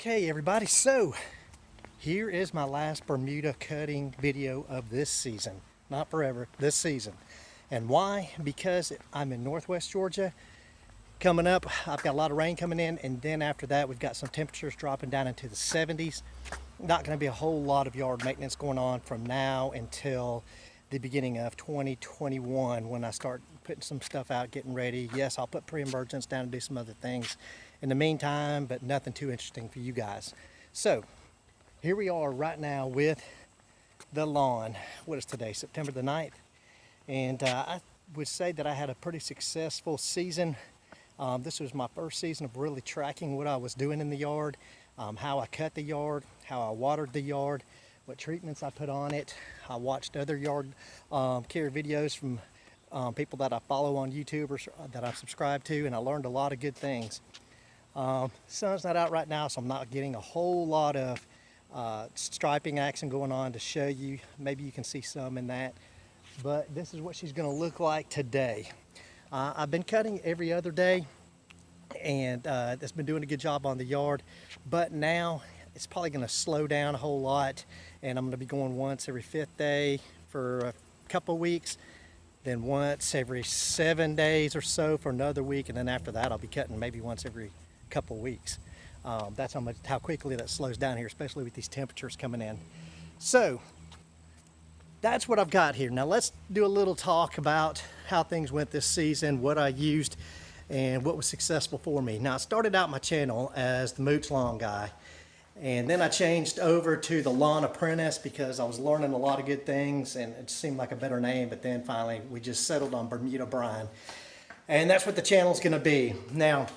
Okay everybody, so here is my last Bermuda cutting video of this season. Not forever, this season. And why? Because I'm in Northwest Georgia. Coming up, I've got a lot of rain coming in, and then after that we've got some temperatures dropping down into the 70s. Not going to be a whole lot of yard maintenance going on from now until the beginning of 2021 when I start putting some stuff out, getting ready. Yes, I'll put pre-emergence down and do some other things in the meantime, but nothing too interesting for you guys. So here we are right now with the lawn. What is today? September the 9th. And I would say that I had a pretty successful season. This was my first season of really tracking what I was doing in the yard, how I cut the yard, how I watered the yard, what treatments I put on it. I watched other yard care videos from people that I follow on YouTube or that I've subscribed to, and I learned a lot of good things. Sun's not out right now, so I'm not getting a whole lot of striping action going on to show you. Maybe you can see some in that, but this is what she's going to look like today. I've been cutting every other day, and it's been doing a good job on the yard, but now it's probably going to slow down a whole lot, and I'm going to be going once every 5th day for a couple weeks, then once every 7 days or so for another week, and then after that I'll be cutting maybe once every couple weeks. That's how quickly that slows down here, especially with these temperatures coming in. So that's what I've got here. Now let's do a little talk about how things went this season, what I used, and what was successful for me. Now I started out my channel as the Mooch Lawn Guy, and then I changed over to the Lawn Apprentice because I was learning a lot of good things and it seemed like a better name, but then finally we just settled on Bermuda Brian. And that's what the channel's gonna be. Now,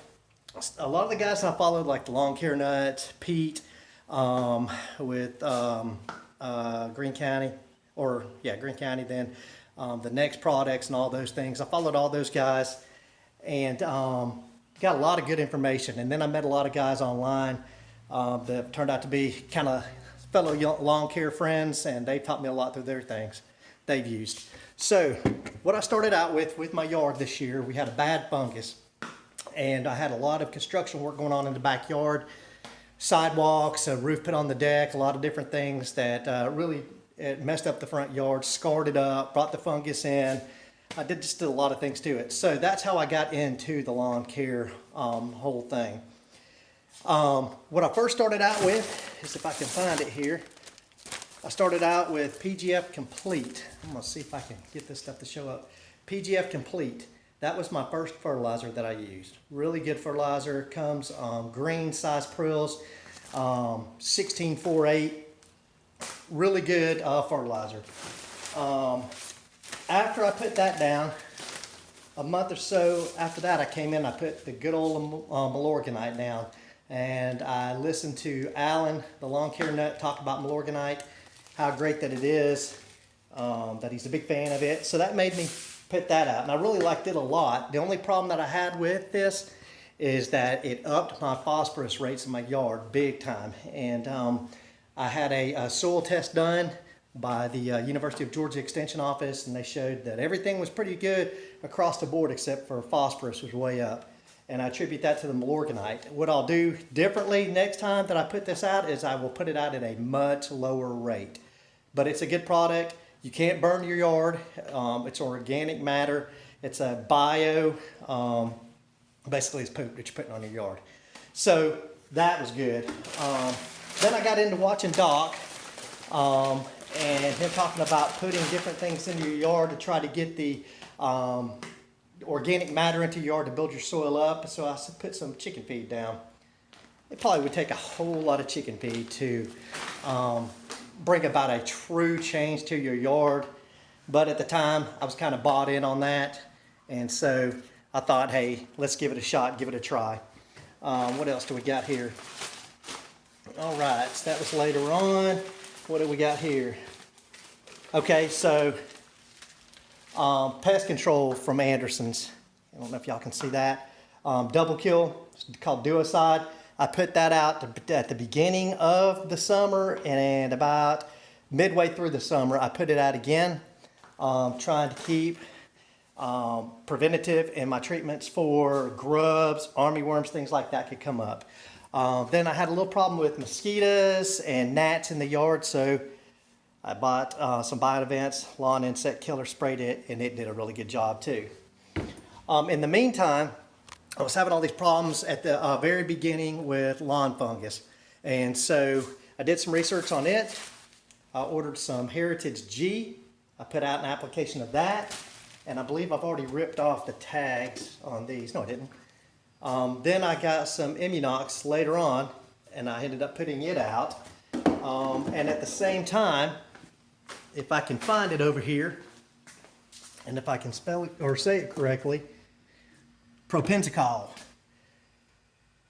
a lot of the guys I followed, like the Lawn Care Nut, Pete, with Greene County, Greene County, then the N-Ext products and all those things. I followed all those guys and got a lot of good information. And then I met a lot of guys online that turned out to be kind of fellow lawn care friends, and they taught me a lot through their things they've used. So what I started out with my yard this year, we had a bad fungus, and I had a lot of construction work going on in the backyard, sidewalks, a roof put on the deck, a lot of different things that really it messed up the front yard, scarred it up, brought the fungus in. I just did a lot of things to it. So that's how I got into the lawn care whole thing. What I first started out with is, if I can find it here, I started out with PGF Complete. I'm going to see if I can get this stuff to show up. PGF Complete. That was my first fertilizer that I used. Really good fertilizer. Comes green size prills, 1648. Really good fertilizer. After I put that down, a month or so after that, I came in, I put the good old Milorganite down. And I listened to Alan, the Lawn Care Nut, talk about Milorganite, how great that it is, that he's a big fan of it. So that made me put that out, and I really liked it a lot. The only problem that I had with this is that it upped my phosphorus rates in my yard big time. And I had a soil test done by the University of Georgia Extension Office, and they showed that everything was pretty good across the board except for phosphorus was way up. And I attribute that to the Milorganite. What I'll do differently next time that I put this out is I will put it out at a much lower rate. But it's a good product. You can't burn your yard. It's organic matter. It's a bio, basically it's poop that you're putting on your yard. So that was good. Then I got into watching Doc and him talking about putting different things in your yard to try to get the organic matter into your yard to build your soil up. So I put some chicken feed down. It probably would take a whole lot of chicken feed to bring about a true change to your yard, but at the time I was kind of bought in on that, and so I thought, hey, let's give it a shot, give it a try. What else do we got here? All right, so that was later on. What do we got here? Okay, so Pest Control from Anderson's. I don't know if y'all can see that. Double kill, it's called Doucide. I put that out at the beginning of the summer, and about midway through the summer, I put it out again, trying to keep preventative in my treatments for grubs, armyworms, things like that could come up. Then I had a little problem with mosquitoes and gnats in the yard, so I bought some BioAdvanced lawn insect killer, sprayed it, and it did a really good job too. In the meantime, I was having all these problems at the very beginning with lawn fungus, and so I did some research on it. I ordered some Heritage G. I put out an application of that, and I believe I've already ripped off the tags on these. No, I didn't. Then I got some N-Ext later on, and I ended up putting it out. And at the same time, if I can find it over here, and if I can spell it or say it correctly, Propiconazole.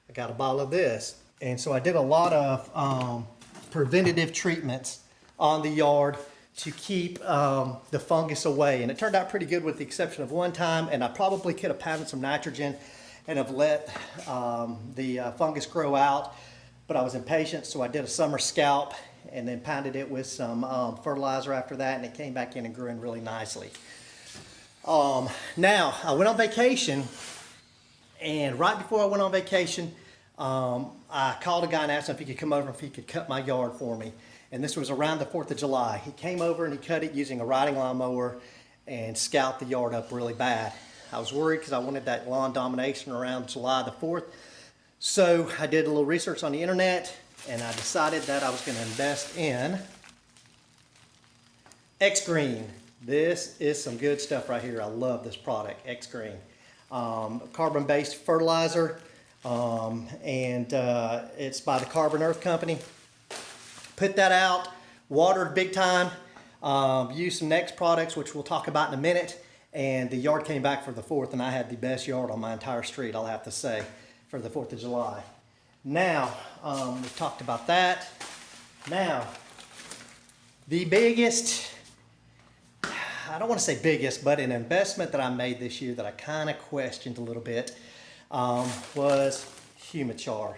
I got a bottle of this. And so I did a lot of preventative treatments on the yard to keep the fungus away. And it turned out pretty good with the exception of one time, and I probably could have pounded some nitrogen and have let the fungus grow out, but I was impatient, so I did a summer scalp and then pounded it with some fertilizer after that, and it came back in and grew in really nicely. Now, I went on vacation, and right before I went on vacation, I called a guy and asked him if he could come over, if he could cut my yard for me. And this was around the 4th of July. He came over and he cut it using a riding lawnmower and scalped the yard up really bad. I was worried because I wanted that lawn domination around July the 4th. So I did a little research on the internet, and I decided that I was going to invest in XGreen. This is some good stuff right here. I love this product, XGreen. Carbon-based fertilizer, and it's by the Carbon Earth Company. Put that out, watered big time, used some N-Ext products, which we'll talk about in a minute, and the yard came back for the 4th, and I had the best yard on my entire street, I'll have to say, for the 4th of July. Now, we've talked about that. Now, the biggest, I don't want to say biggest, but an investment that I made this year that I kind of questioned a little bit was Humichar.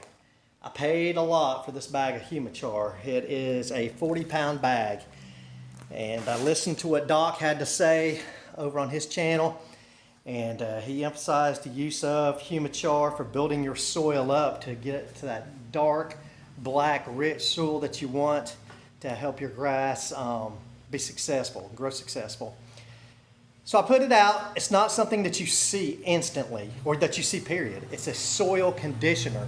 I paid a lot for this bag of Humichar. It is a 40-pound bag. And I listened to what Doc had to say over on his channel, and he emphasized the use of Humichar for building your soil up to get to that dark, black, rich soil that you want to help your grass be successful, grow successful. So I put it out. It's not something that you see instantly, or that you see period. It's a soil conditioner.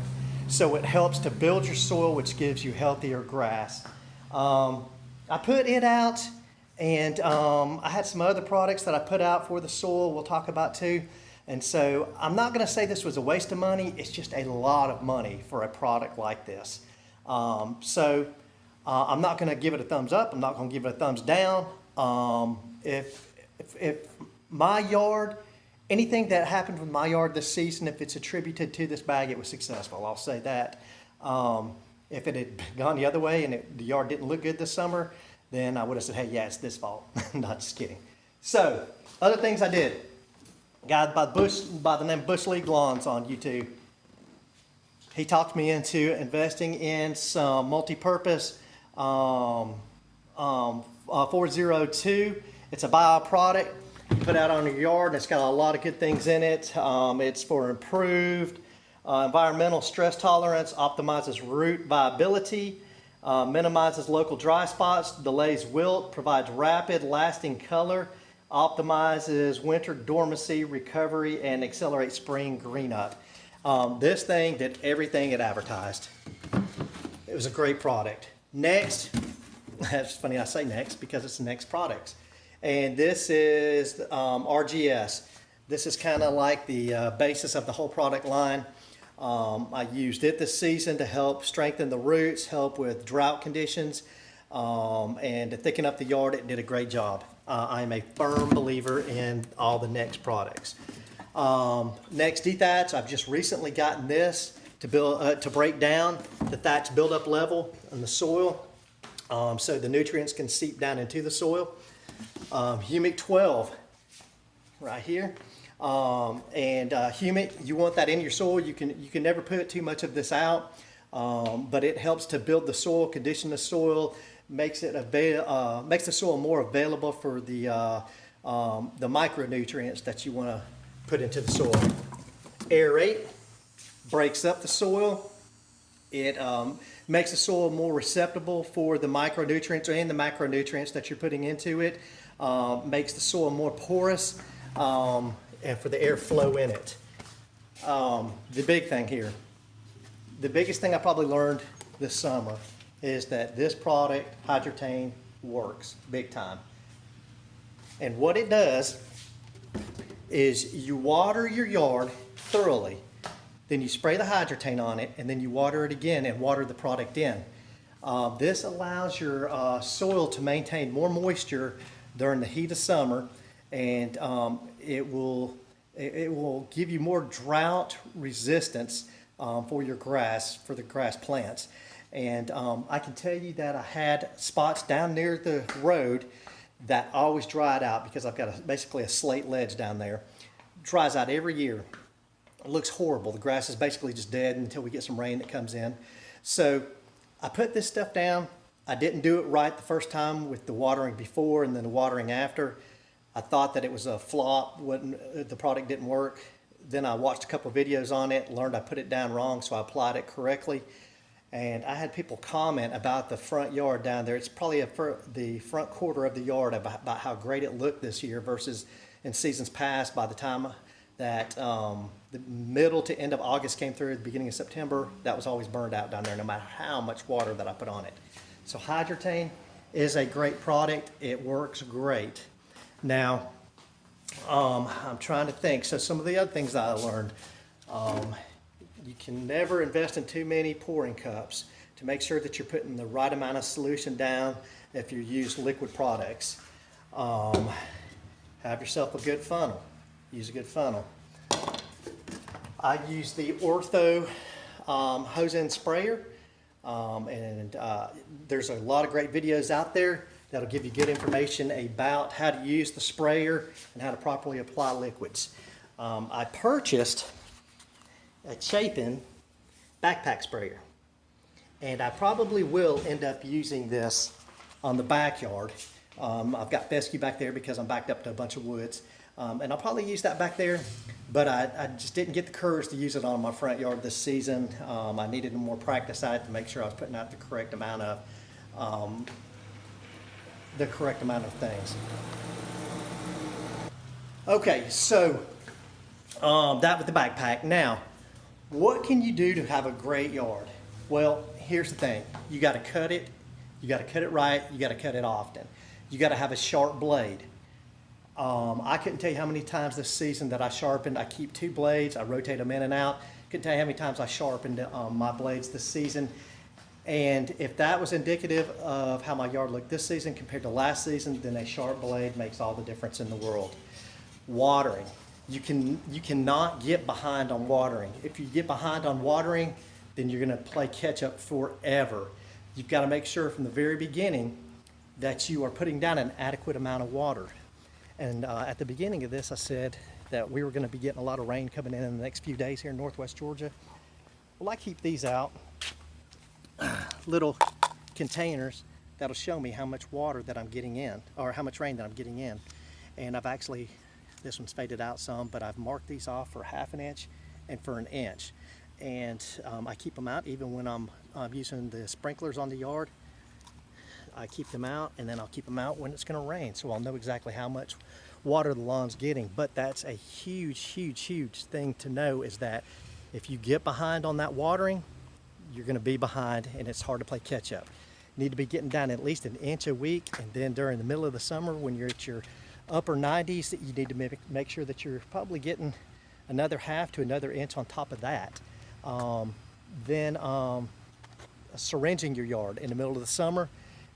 So it helps to build your soil, which gives you healthier grass. I put it out, and I had some other products that I put out for the soil we'll talk about too. And so I'm not going to say this was a waste of money. It's just a lot of money for a product like this. I'm not going to give it a thumbs up. I'm not going to give it a thumbs down. If my yard, anything that happened with my yard this season, if it's attributed to this bag, it was successful. I'll say that. If it had gone the other way and the yard didn't look good this summer, then I would have said, hey, yeah, it's this fault. Not just kidding. So, other things I did. A guy by the name Bush League Lawns on YouTube. He talked me into investing in some multi-purpose 402. It's a bio product you put out on your yard, and it's got a lot of good things in it. It's for improved environmental stress tolerance, optimizes root viability, minimizes local dry spots, delays wilt, provides rapid lasting color, optimizes winter dormancy, recovery, and accelerates spring green up. This thing did everything it advertised. It was a great product. Next, that's funny I say N-Ext because it's N-Ext products. And this is RGS. This is kind of like the basis of the whole product line. I used it this season to help strengthen the roots, help with drought conditions, and to thicken up the yard. It did a great job. I am a firm believer in all the N-Ext products. Next, dethatch. I've just recently gotten this to break down the thatch buildup level in the soil, so the nutrients can seep down into the soil. Humic 12 right here. Humic, you want that in your soil. You can never put too much of this out, but it helps to build the soil, condition the soil, makes the soil more available for the micronutrients that you want to put into the soil. Aerate, breaks up the soil, It makes the soil more receptible for the micronutrients and the macronutrients that you're putting into it. Makes the soil more porous and for the airflow in it. The big thing here, the biggest thing I probably learned this summer is that this product, Hydrotane, works big time. And what it does is you water your yard thoroughly, then you spray the Hydrotane on it, and then you water it again and water the product in. This allows your soil to maintain more moisture during the heat of summer, and it will give you more drought resistance for your grass, for the grass plants. And I can tell you that I had spots down near the road that always dried out because I've got basically a slate ledge down there. Dries out every year. It looks horrible. The grass is basically just dead until we get some rain that comes in. So I put this stuff down. I didn't do it right the first time with the watering before and then the watering after. I thought that it was a flop, the product didn't work. Then I watched a couple of videos on it, learned I put it down wrong, so I applied it correctly. And I had people comment about the front yard down there. It's probably the front quarter of the yard about how great it looked this year versus in seasons past. By the time that the middle to end of August came through, at the beginning of September, that was always burned out down there no matter how much water that I put on it. So Hydrotane is a great product. It works great. Now, I'm trying to think. So some of the other things that I learned, you can never invest in too many pouring cups to make sure that you're putting the right amount of solution down if you use liquid products. Have yourself a good funnel. Use a good funnel. I use the Ortho hose-end sprayer, and there's a lot of great videos out there that'll give you good information about how to use the sprayer and how to properly apply liquids. I purchased a Chapin backpack sprayer, and I probably will end up using this on the backyard. I've got fescue back there because I'm backed up to a bunch of woods, and I'll probably use that back there, but I just didn't get the courage to use it on my front yard this season. I needed more practice at it to make sure I was putting out the correct amount of things. Okay, so that with the backpack. Now, what can you do to have a great yard? Well, here's the thing. You got to cut it. You got to cut it right. You got to cut it often. You got to have a sharp blade. I couldn't tell you how many times this season that I sharpened. I keep 2 blades. I rotate them in and out. Couldn't tell you how many times I sharpened my blades this season. And if that was indicative of how my yard looked this season compared to last season, then a sharp blade makes all the difference in the world. Watering. You cannot get behind on watering. If you get behind on watering, then you're going to play catch up forever. You've got to make sure from the very beginning that you are putting down an adequate amount of water. And at the beginning of this, I said that we were going to be getting a lot of rain coming in the next few days here in northwest Georgia. Well, I keep these out, little containers that'll show me how much water that I'm getting in, or how much rain that I'm getting in. And I've actually, this one's faded out some, but I've marked these off for 1/2 inch and for 1 inch. And I keep them out even when I'm using the sprinklers on the yard. I keep them out, and then I'll keep them out when it's going to rain, so I'll know exactly how much water the lawn's getting. But that's a huge thing to know, is that if you get behind on that watering, you're going to be behind, and it's hard to play catch up. You need to be getting down at least 1 inch a week, and then during the middle of the summer when you're at your upper 90s, you need to make sure that you're probably getting another 1/2 to another inch on top of that. Then syringing your yard in the middle of the summer.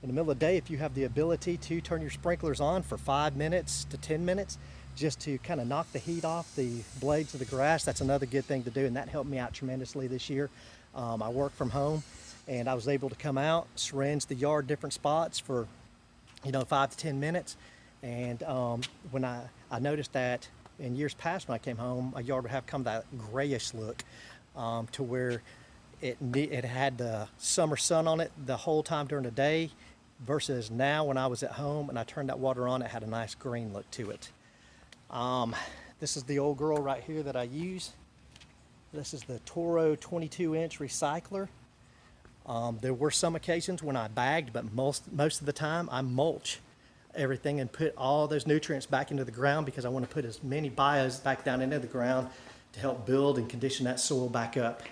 In the middle of the day, if you have the ability to turn your sprinklers on for 5 minutes to 10 minutes, just to kind of knock the heat off the blades of the grass, that's another good thing to do, and that helped me out tremendously this year. I work from home, and I was able to come out, syringe the yard different spots for 5 to 10 minutes. And when I noticed that in years past when I came home, my yard would have come that grayish look to where it had the summer sun on it the whole time during the day, versus now when I was at home and I turned that water on, it had a nice green look to it. This is the old girl right here that I use. This is the Toro 22-inch Recycler. There were some occasions when I bagged, but most of the time I mulch everything and put all those nutrients back into the ground because I want to put as many bios back down into the ground to help build and condition that soil back up.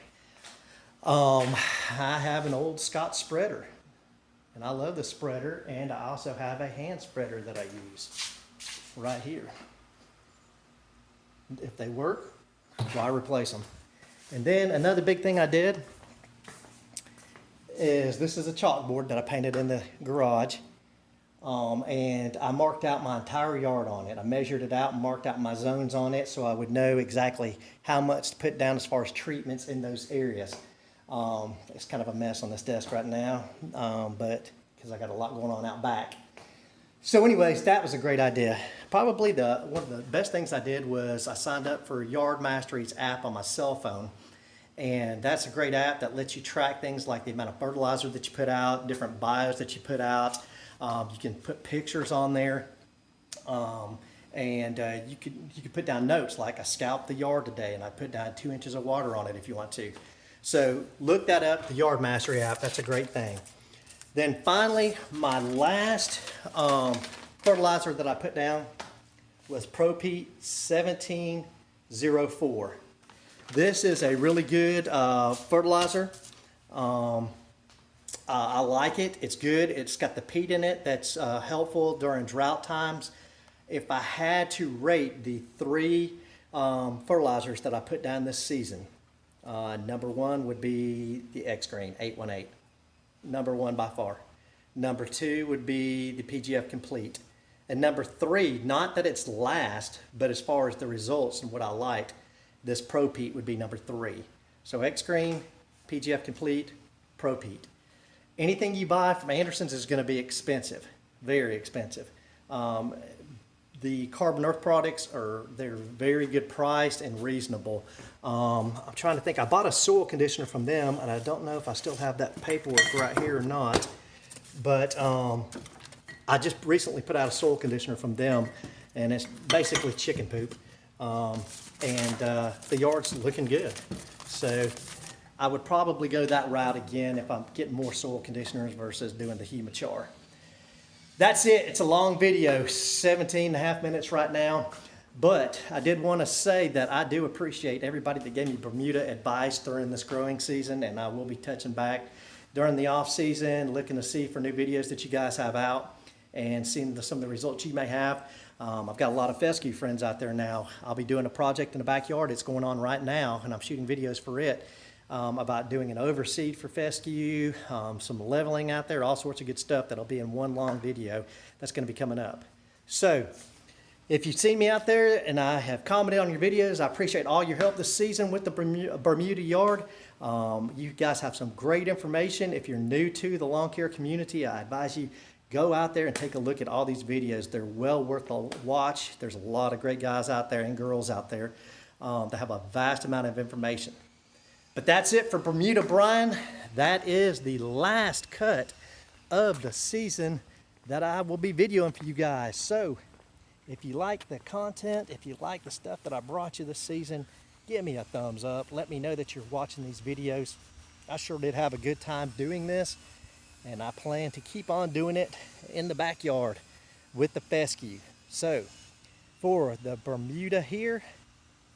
I have an old Scott spreader, and I love the spreader, and I also have a hand spreader that I use right here. If they work, why replace them? And then another big thing I did is this is a chalkboard that I painted in the garage, and I marked out my entire yard on it. I measured it out and marked out my zones on it so I would know exactly how much to put down as far as treatments in those areas. It's kind of a mess on this desk right now, but because I got a lot going on out back. So anyways, that was a great idea. Probably one of the best things I did was I signed up for Yard Mastery's app on my cell phone. And that's a great app that lets you track things like the amount of fertilizer that you put out, different bios that you put out. You can put pictures on there. You could put down notes like I scalped the yard today and I put down 2 inches of water on it if you want to. So look that up, the Yard Mastery app. That's a great thing. Then finally, my last fertilizer that I put down was Propate 1704. This is a really good fertilizer. I like it. It's good. It's got the peat in it that's helpful during drought times. If I had to rate the 3 fertilizers that I put down this season, number 1 would be the XGreen 818. Number 1 by far. Number 2 would be the PGF Complete. And number 3, not that it's last, but as far as the results and what I liked, this Propate would be number 3. So XGreen, PGF Complete, Propate. Anything you buy from Anderson's is going to be expensive, very expensive. The Carbon Earth products they're very good priced and reasonable. I'm trying to think. I bought a soil conditioner from them, and I don't know if I still have that paperwork right here or not. But I just recently put out a soil conditioner from them, and it's basically chicken poop. The yard's looking good. So I would probably go that route again if I'm getting more soil conditioners versus doing the Humichar. That's it. It's a long video, 17.5 minutes right now. But I did want to say that I do appreciate everybody that gave me Bermuda advice during this growing season, and I will be touching back during the off season, looking to see for new videos that you guys have out and seeing some of the results you may have. I've got a lot of fescue friends out there now. I'll be doing a project in the backyard. It's going on right now, and I'm shooting videos for it about doing an overseed for fescue, some leveling out there, all sorts of good stuff that'll be in one long video that's going to be coming up. So if you've seen me out there and I have commented on your videos, I appreciate all your help this season with the Bermuda yard. You guys have some great information. If you're new to the lawn care community, I advise you go out there and take a look at all these videos. They're well worth a watch. There's a lot of great guys out there and girls out there that have a vast amount of information. But that's it for Bermuda brine. That is the last cut of the season that I will be videoing for you guys. So if you like the content, if you like the stuff that I brought you this season, give me a thumbs up. Let me know that you're watching these videos. I sure did have a good time doing this, and I plan to keep on doing it in the backyard with the fescue. So for the Bermuda here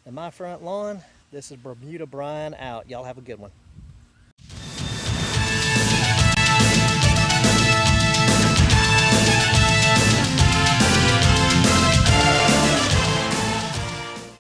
in my front lawn, this is Bermuda Brine out. Y'all have a good one.